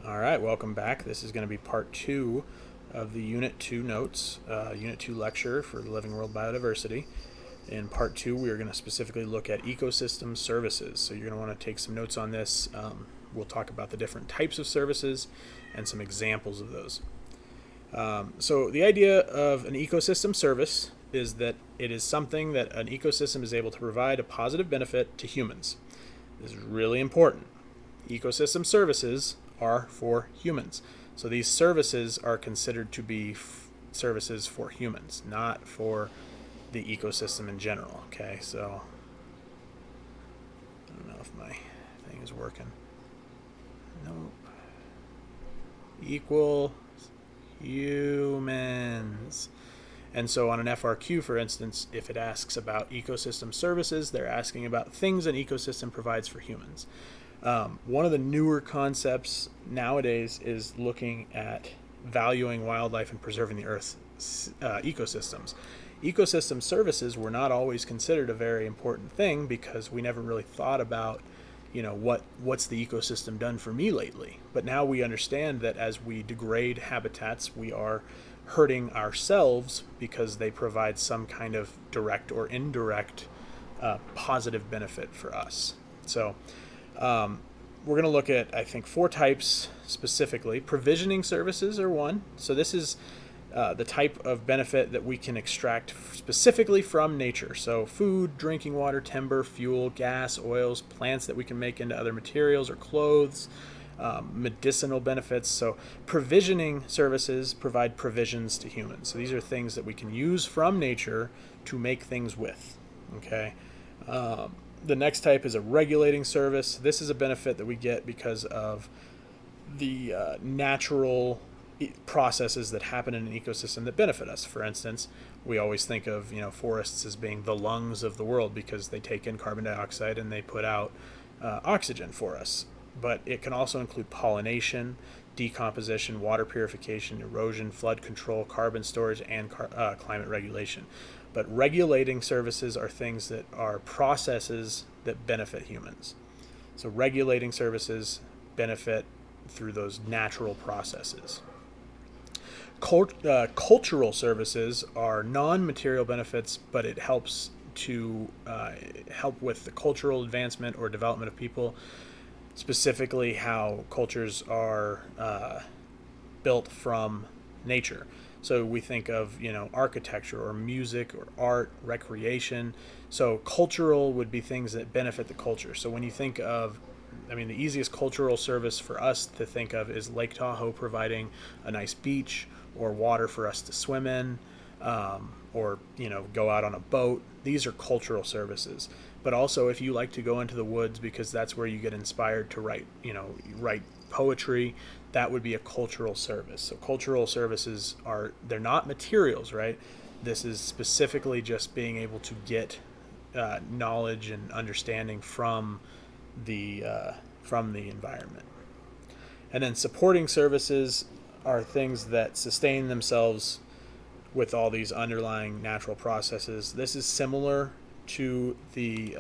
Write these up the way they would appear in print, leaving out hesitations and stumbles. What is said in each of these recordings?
All right, welcome back. This is going to be part 2 of the Unit 2 notes, Unit 2 lecture for Living World Biodiversity. In part 2, we are going to specifically look at ecosystem services. So you're going to want to take some notes on this. We'll talk about the different types of services and some examples of those. So the idea of an ecosystem service is that it is something that an ecosystem is able to provide a positive benefit to humans. This is really important. Ecosystem services are for humans. So these services are considered to be services for humans, not for the ecosystem in general. Okay, so I don't know if my thing is working. Nope. Equal humans. And so on an FRQ, for instance, if it asks about ecosystem services, they're asking about things an ecosystem provides for humans. One of the newer concepts nowadays is looking at valuing wildlife and preserving the Earth's ecosystems. Ecosystem services were not always considered a very important thing because we never really thought about, what's the ecosystem done for me lately. But now we understand that as we degrade habitats, we are hurting ourselves because they provide some kind of direct or indirect positive benefit for us. So we're going to look at, I think, 4 types specifically. Provisioning services are one. So this is the type of benefit that we can extract specifically from nature. So food, drinking water, timber, fuel, gas, oils, plants that we can make into other materials or clothes, medicinal benefits. So provisioning services provide provisions to humans. So these are things that we can use from nature to make things with. Okay. The next type is a regulating service. This is a benefit that we get because of the natural processes that happen in an ecosystem that benefit us. For instance, we always think of forests as being the lungs of the world because they take in carbon dioxide and they put out oxygen for us. But it can also include pollination, decomposition, water purification, erosion, flood control, carbon storage, and climate regulation. But regulating services are things that are processes that benefit humans. So regulating services benefit through those natural processes. Cultural services are non-material benefits, but it helps to help with the cultural advancement or development of people, specifically how cultures are built from nature. So we think of, architecture or music or art, recreation. So cultural would be things that benefit the culture. So when you think of, the easiest cultural service for us to think of is Lake Tahoe providing a nice beach or water for us to swim in, or, go out on a boat. These are cultural services. But also if you like to go into the woods because that's where you get inspired to write poetry, that would be a cultural service. So cultural services they're not materials, right? This is specifically just being able to get knowledge and understanding from the environment. And then supporting services are things that sustain themselves with all these underlying natural processes. This is similar to the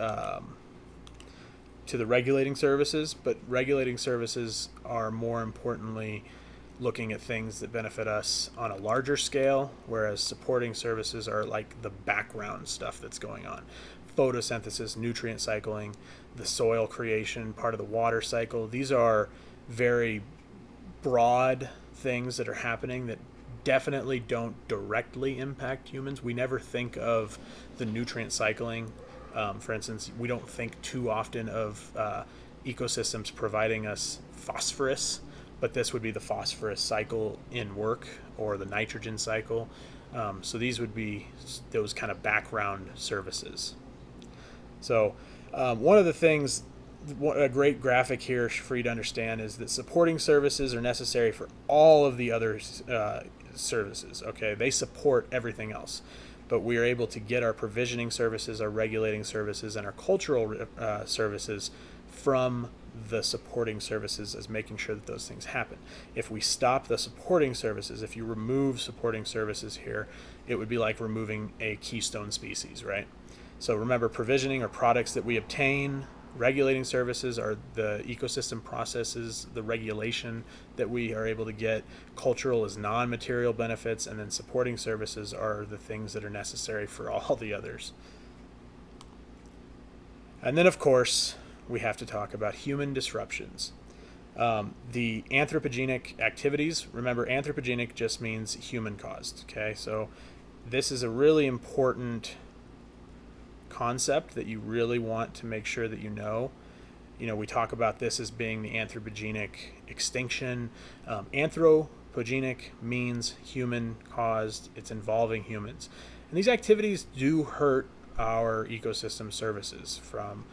regulating services, but regulating services are more importantly looking at things that benefit us on a larger scale, whereas supporting services are like the background stuff that's going on. Photosynthesis, nutrient cycling, the soil creation, part of the water cycle. These are very broad things that are happening that definitely don't directly impact humans. We never think of the nutrient cycling. For instance, we don't think too often of ecosystems providing us phosphorus, but this would be the phosphorus cycle in work or the nitrogen cycle. So these would be those kind of background services. So one of the things, a great graphic here for you to understand is that supporting services are necessary for all of the other services. Okay, they support everything else. But we are able to get our provisioning services, our regulating services, and our cultural services from the supporting services as making sure that those things happen. If we stop the supporting services, if you remove supporting services here, it would be like removing a keystone species, right? So remember, provisioning are products that we obtain. Regulating services are the ecosystem processes, the regulation that we are able to get. Cultural is non-material benefits, and then supporting services are the things that are necessary for all the others. And then, of course, we have to talk about human disruptions. The anthropogenic activities, remember, anthropogenic just means human caused, okay? So this is a really important concept that you really want to make sure that you know. We talk about this as being the anthropogenic extinction. Anthropogenic means human caused, it's involving humans. And these activities do hurt our ecosystem services, from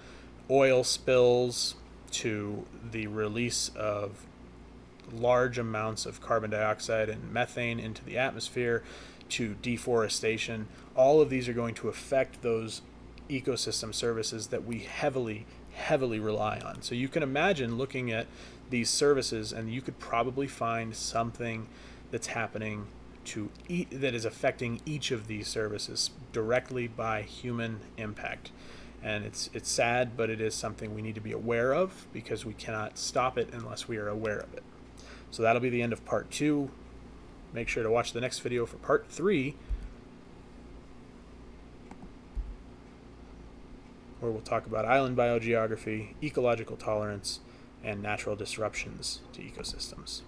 oil spills to the release of large amounts of carbon dioxide and methane into the atmosphere, to deforestation. All of these are going to affect those ecosystem services that we heavily rely on. So you can imagine looking at these services, and you could probably find something that's happening that is affecting each of these services directly by human impact. And it's sad, but it is something we need to be aware of, because we cannot stop it unless we are aware of it. So that'll be the end of part 2. Make sure to watch the next video for part 3, where we'll talk about island biogeography, ecological tolerance, and natural disruptions to ecosystems.